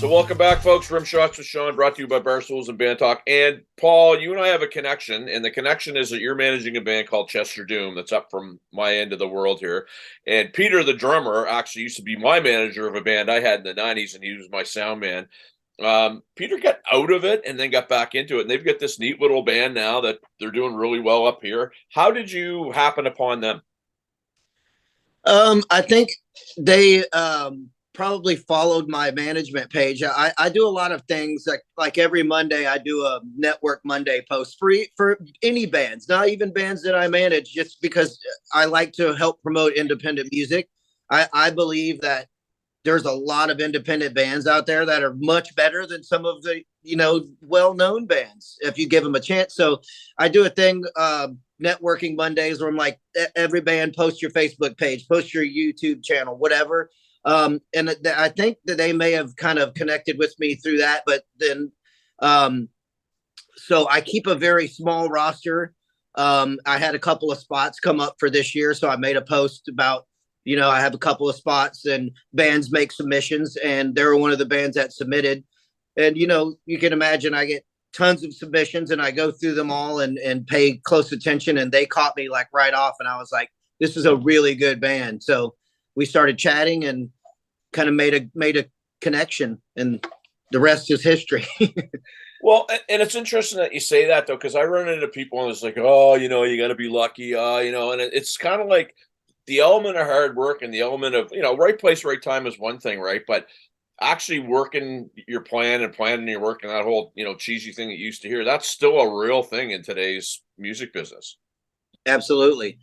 So welcome back, folks. Rimshots with Sean, brought to you by Barstools and Bandtalk. And Paul, you and I have a connection, and the connection is that you're managing a band called Chester Doom that's up from my end of the world here. And Peter, the drummer, actually used to be my manager of a band I had in the 90s, and he was my sound man. Peter got out of it and then got back into it, and they've got this neat little band now that they're doing really well up here. How did you happen upon them? I think they probably followed my management page. I do a lot of things like every Monday I do a Network Monday post for any bands, not even bands that I manage, just because I like to help promote independent music. I believe that there's a lot of independent bands out there that are much better than some of the well-known bands if you give them a chance. So I do a thing, networking Mondays, where I'm like, every band, post your Facebook page, post your YouTube channel, whatever. And I think that they may have kind of connected with me through that, but then so I keep a very small roster. I had a couple of spots come up for this year, so I made a post about, I have a couple of spots and bands make submissions, and they were one of the bands that submitted. And, you can imagine I get tons of submissions and I go through them all and pay close attention, and they caught me like right off. And I was like, this is a really good band. So we started chatting and kind of made a connection, and the rest is history. Well, and it's interesting that you say that, though, because I run into people and it's like, oh, you got to be lucky, and it's kind of like the element of hard work and the element of, right place, right time is one thing, right? But actually working your plan and planning your work and that whole, cheesy thing that you used to hear, that's still a real thing in today's music business. Absolutely.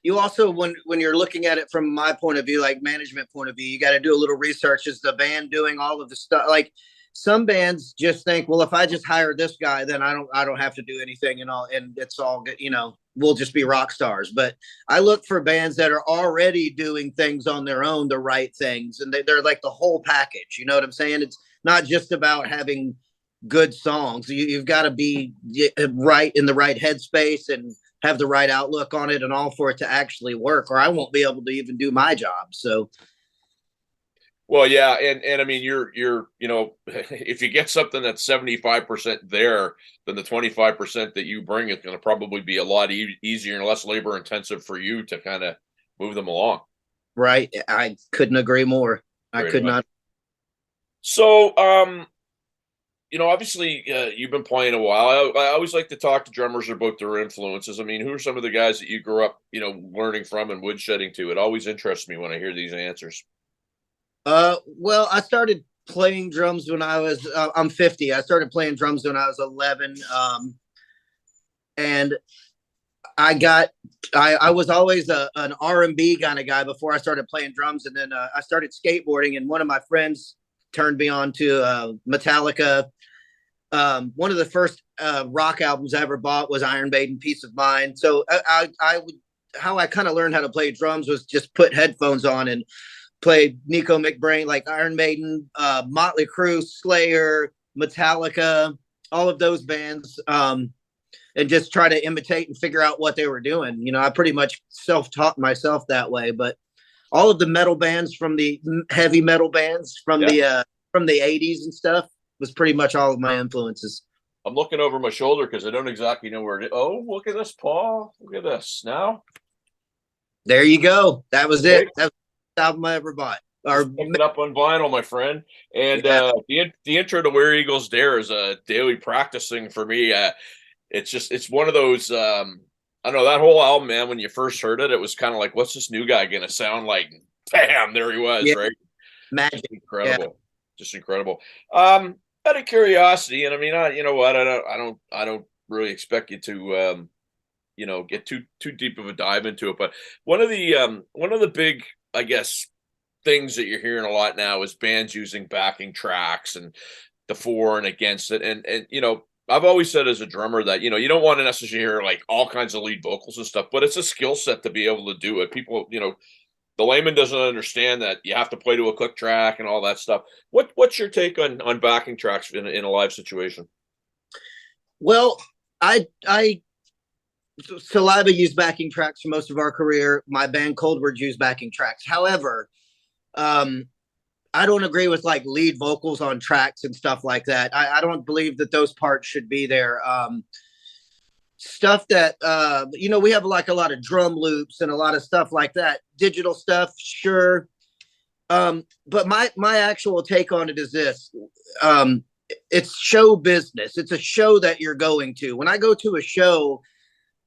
You also, when you're looking at it from my point of view, like management point of view, you got to do a little research. Is the band doing all of the stuff? Like some bands just think, well, if I just hire this guy, then I don't have to do anything and it's all good. We'll just be rock stars. But I look for bands that are already doing things on their own, the right things, and they're like the whole package. You know what I'm saying? It's not just about having good songs. You've got to be right in the right headspace and have the right outlook on it and all for it to actually work, or I won't be able to even do my job. So, well, yeah, and I mean, you're if you get something that's 75% there, then the 25% that you bring is going to probably be a lot easier and less labor intensive for you to kind of move them along. Right, I couldn't agree more. I could not. So, obviously, you've been playing a while. I always like to talk to drummers about their influences. I mean, who are some of the guys that you grew up, learning from and woodshedding to? It always interests me when I hear these answers. Well, I started playing drums when I was, I'm 50. I started playing drums when I was 11. And I was always an R&B kind of guy before I started playing drums. And then I started skateboarding, and one of my friends turned me on to Metallica. One of the first rock albums I ever bought was Iron Maiden, Peace of Mind. So how I kind of learned how to play drums was just put headphones on and play Nico McBrain, like Iron Maiden, Motley Crue, Slayer, Metallica, all of those bands, and just try to imitate and figure out what they were doing. I pretty much self-taught myself that way. But all of the metal bands, from the heavy metal bands from the 80s and stuff, was pretty much all of my influences. I'm looking over my shoulder because I don't exactly know where it is. Oh, look at this, Paul. Look at this. Now. There you go. That was it. That was the album I ever bought. Picked it up on vinyl, my friend. And the intro to Where Eagles Dare is a daily practicing for me. It's one of those, I don't know, that whole album, man, when you first heard it, it was kind of like, what's this new guy going to sound like? Bam, there he was, right? Magic. Incredible. Yeah. Just incredible. Out of curiosity, and I mean, you know what? I don't really expect you to, get too deep of a dive into it. But one of the big, I guess, things that you're hearing a lot now is bands using backing tracks and the for and against it. And I've always said as a drummer that, you don't want to necessarily hear like all kinds of lead vocals and stuff, but it's a skill set to be able to do it. People, the layman doesn't understand that you have to play to a click track and all that stuff. What's your take on backing tracks in a live situation? Well, Saliva used backing tracks for most of our career. My band Coldward used backing tracks. However, I don't agree with like lead vocals on tracks and stuff like that. I don't believe that those parts should be there. Stuff that we have like a lot of drum loops and a lot of stuff like that. Digital stuff, sure. But my actual take on it is this. It's show business. It's a show that you're going to. When I go to a show,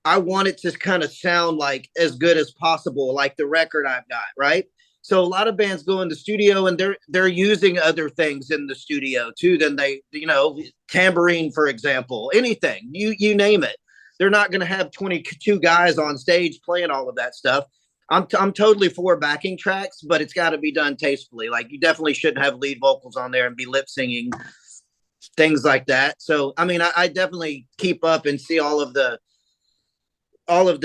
I want it to kind of sound like as good as possible, like the record I've got, right? So a lot of bands go in the studio and they're using other things in the studio too. Then they, tambourine, for example, anything, you name it. They're not going to have 22 guys on stage playing all of that stuff. I'm totally for backing tracks, but it's got to be done tastefully. Like you definitely shouldn't have lead vocals on there and be lip singing, things like that. So I mean, I definitely keep up and see all of the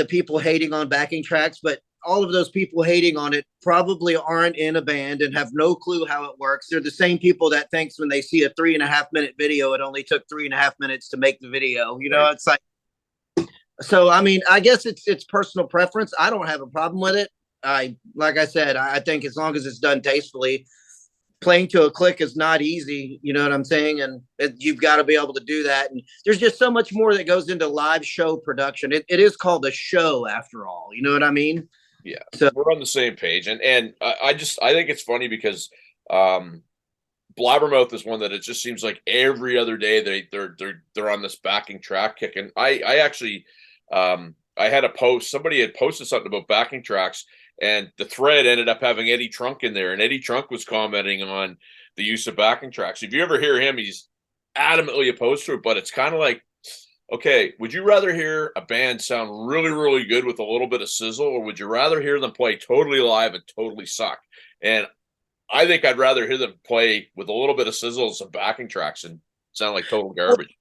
people hating on backing tracks, but all of those people hating on it probably aren't in a band and have no clue how it works. They're the same people that thinks when they see a 3.5 minute video, it only took 3.5 minutes to make the video. It's like, so, I mean, I guess it's personal preference. I don't have a problem with it. Like I said, I think as long as it's done tastefully, playing to a click is not easy. You know what I'm saying? And you've got to be able to do that. And there's just so much more that goes into live show production. It is called a show after all. You know what I mean? Yeah. So we're on the same page. And I think it's funny because Blabbermouth is one that it just seems like every other day they're on this backing track kick. And I actually I had a post, somebody had posted something about backing tracks, and the thread ended up having Eddie Trunk in there, and Eddie Trunk was commenting on the use of backing tracks. If you ever hear him, he's adamantly opposed to it, but it's kind of like, okay, would you rather hear a band sound really, really good with a little bit of sizzle, or would you rather hear them play totally live and totally suck? And I think I'd rather hear them play with a little bit of sizzle and some backing tracks and sound like total garbage.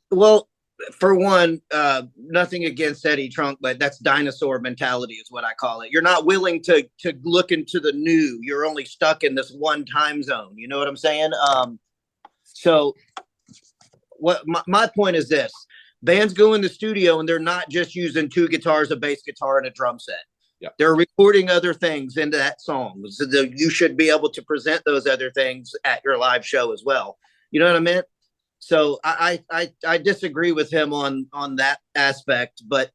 Well, for one, nothing against Eddie Trunk, but that's dinosaur mentality is what I call it. You're not willing to look into the new. You're only stuck in this one time zone. You know what I'm saying? So what my point is this. Bands go in the studio and they're not just using 2 guitars, a bass guitar, and a drum set. Yeah. They're recording other things into that song. So you should be able to present those other things at your live show as well. You know what I mean? So I disagree with him on that aspect, but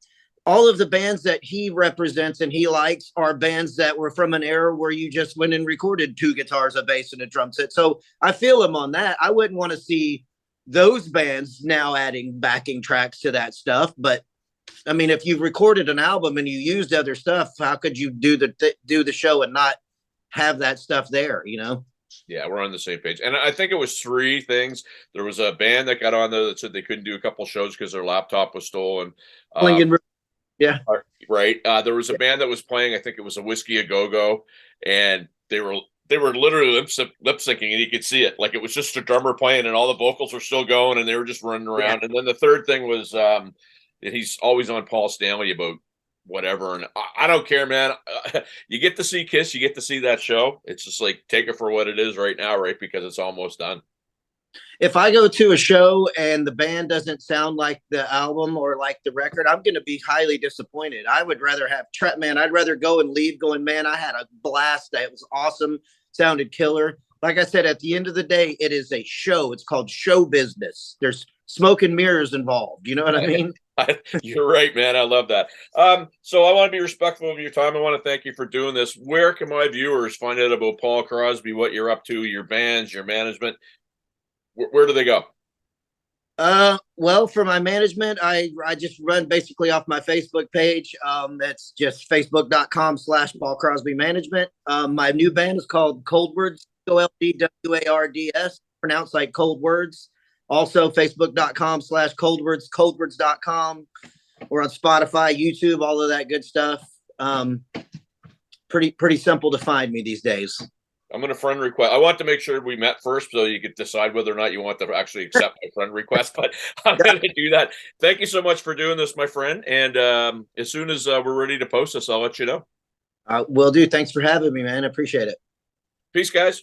all of the bands that he represents and he likes are bands that were from an era where you just went and recorded 2 guitars, a bass, and a drum set. So I feel him on that. I wouldn't want to see those bands now adding backing tracks to that stuff. But I mean, if you've recorded an album and you used other stuff, how could you do the show and not have that stuff there, Yeah, we're on the same page. And I think it was 3 things. There was a band that got on there that said they couldn't do a couple shows because their laptop was stolen. Yeah. Right. There was a band that was playing, I think it was a Whiskey A Go-Go, and they were literally lip syncing, and you could see it. Like it was just a drummer playing and all the vocals were still going and they were just running around. Yeah. And then the third thing was that he's always on Paul Stanley about whatever. And I don't care, man. You get to see Kiss, you get to see that show. It's just like, take it for what it is right now, right? Because it's almost done. If I go to a show and the band doesn't sound like the album or like the record, I'm going to be highly disappointed. I would rather have I'd rather go and leave going, man, I had a blast. That was awesome. Sounded killer. Like I said, at the end of the day, it is a show. It's called show business. There's smoke and mirrors involved. You know what I mean? You're right, man. I love that. So I want to be respectful of your time. I want to thank you for doing this. Where can my viewers find out about Paul Crosby, what you're up to, your bands, your management? Where do they go? Well, for my management, I just run basically off my Facebook page. That's just facebook.com/Paul Crosby Management. My new band is called Cold Words, ColdWards, pronounced like cold words. Also, facebook.com/coldwords, coldwords.com. We're on Spotify, YouTube, all of that good stuff. Pretty simple to find me these days. I'm going to friend request. I want to make sure we met first so you could decide whether or not you want to actually accept my friend request, but I'm going to do that. Thank you so much for doing this, my friend. And as soon as we're ready to post this, I'll let you know. Will do. Thanks for having me, man. I appreciate it. Peace, guys.